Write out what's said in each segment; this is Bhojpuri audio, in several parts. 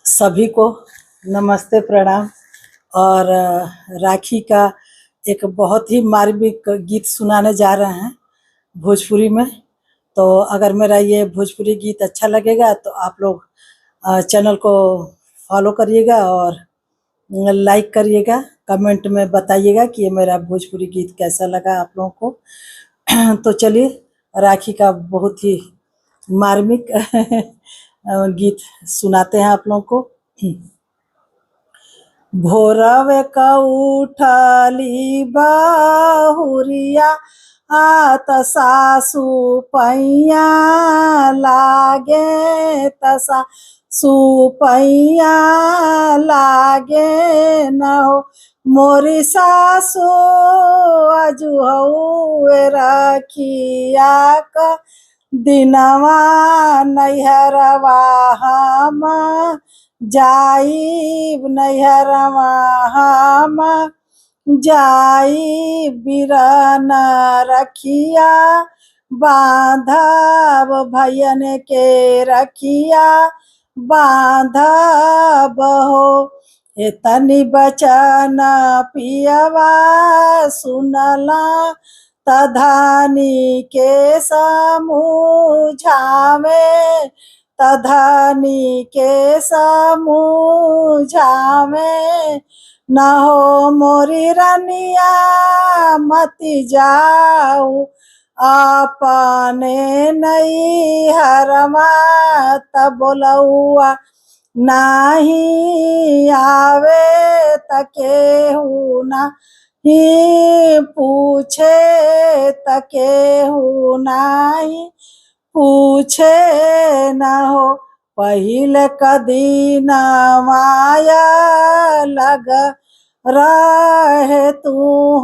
सभी को नमस्ते प्रणाम। और राखी का एक बहुत ही मार्मिक गीत सुनाने जा रहे हैं भोजपुरी में। तो अगर मेरा ये भोजपुरी गीत अच्छा लगेगा तो आप लोग चैनल को फॉलो करिएगा और लाइक करिएगा, कमेंट में बताइएगा कि ये मेरा भोजपुरी गीत कैसा लगा आप लोगों को। तो चलिए राखी का बहुत ही मार्मिक गीत सुनाते हैं आप लोगों को। भोरवे क उठली बहुरिया आत सासु पैया लागे तसा सुपैया लागे न हो मोरी सासु अजु हउए रखिया क दिनवा नैहरवा हम जाई नैहरवा हम जाई बिरन रखिया बांधब भैयन के रखिया बांधब हो। ए तनि बचन पियवा सुनला तधानी के समूझावे तधानी के समूझावे न हो मोरी रनिया मति जाऊ अपने नैहरवा तब बोलौआ नाही आवे तकेहू ना ही पूछे तकेहू नाही पूछे न हो। पहिले कदी न माया लग रहे तू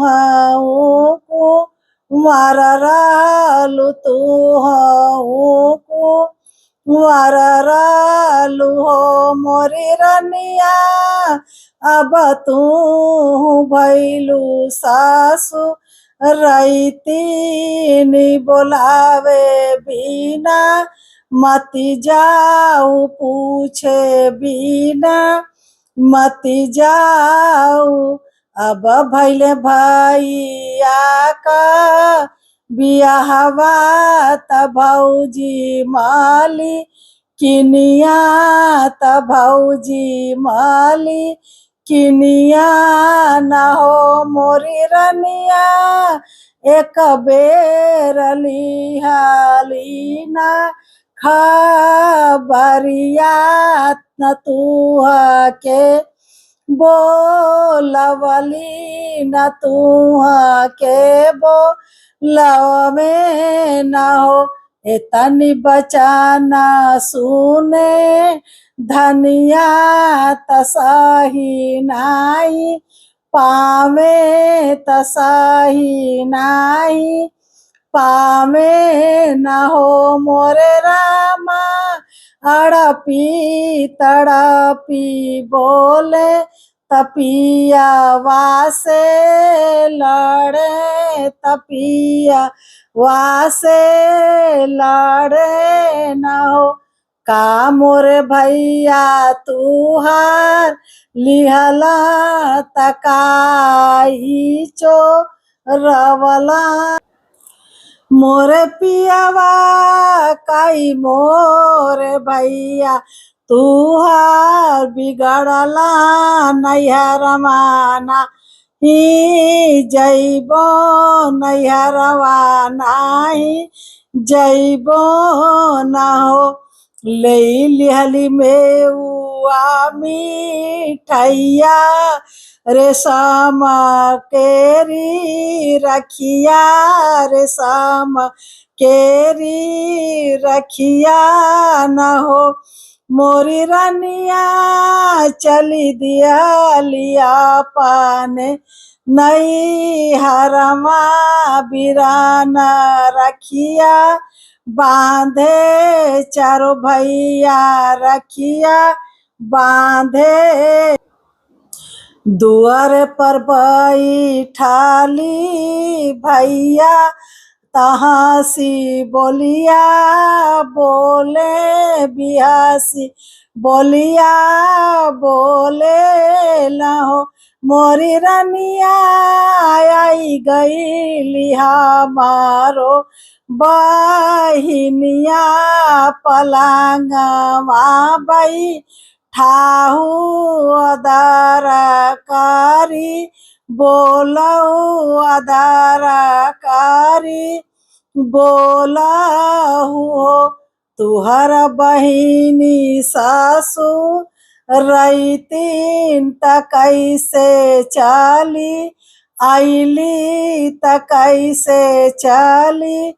हूँ कुंवर रहलु तू हूँ कुंवर रहलु हो मोरी रनिया अब तू भैलू सासु रईती बोलावे बिना मति जाऊ पूछे बिना मति जाऊ। अब भैले भैया का बियाहवा त भौजी माली किनिया त भौजी माली किनिया न हो मोरी रनिया एक बेर लिहाली ना खबरिया न तू के बोलवली न तू के बोलवे न हो। ए तनि बचना सुने धनिया तसही नाही पावे तसही नाही पावे न हो मोरे रामा अड़पी तड़पी बोले तपिया वासे लड़े तपिया वासे लड़े न हो। का मोरे भैया तू हार लिहला तकाई चो रवला मोरे पियावा काई मोरे भैया तू हार बिगड़ला नैहरवा ना ही जइबो नैहरवा नाही जइबो न हो। ले लिहली मेउआ मिठैया रेशम केरी रखिया रेशम केरी रखिया न हो मोरी रनिया चली दिया लिया पाने नैहरवा बिरान रखिया बांधे चारो भैया रखिया बांधे दुआर पर बैठाली भैया तहासी बोलिया बोले बिहासी बोलिया बोले लहो मोरी रनिया आई गई लिहा मारो बहिनिया पलंगवा बई ठाहू अदर कारी बोलऊ अदर कारी बोलहु तुहर बहिनी सासु रईतीन त कैसे चली आईली त कैसे चली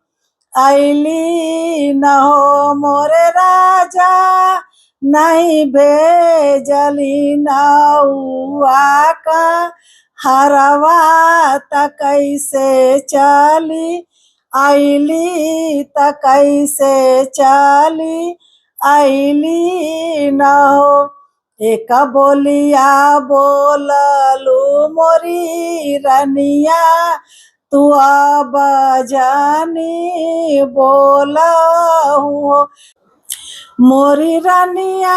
आईली न हो मोरे राजा नहीं भेजली नौआ का हरवा त कैसे चली आईली त कैसे चली आईली न हो एक बोलिया बोललू मोरी रनिया तू अब जानी बोलहु मोरी रनिया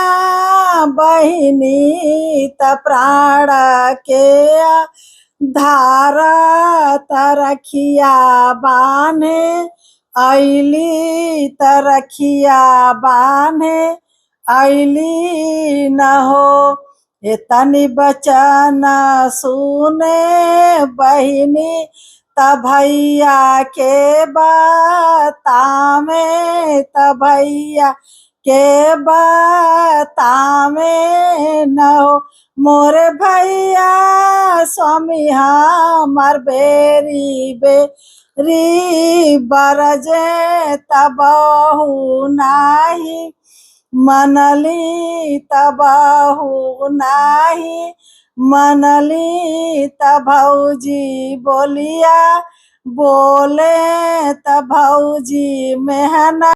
बहिनी त प्राण के धारा तरखिया बाने आईली तरखिया बाने आईली न हो इतनी बचन सुने बहिनी त भैया के बतावे त भैया के बतावे न हो मोरे भैया स्वामी हमार बेरी बेरी बरजे तबहु नाही मनली तबहु नाही मनली त भौजी बोलिया बोले त भौजी मेहनत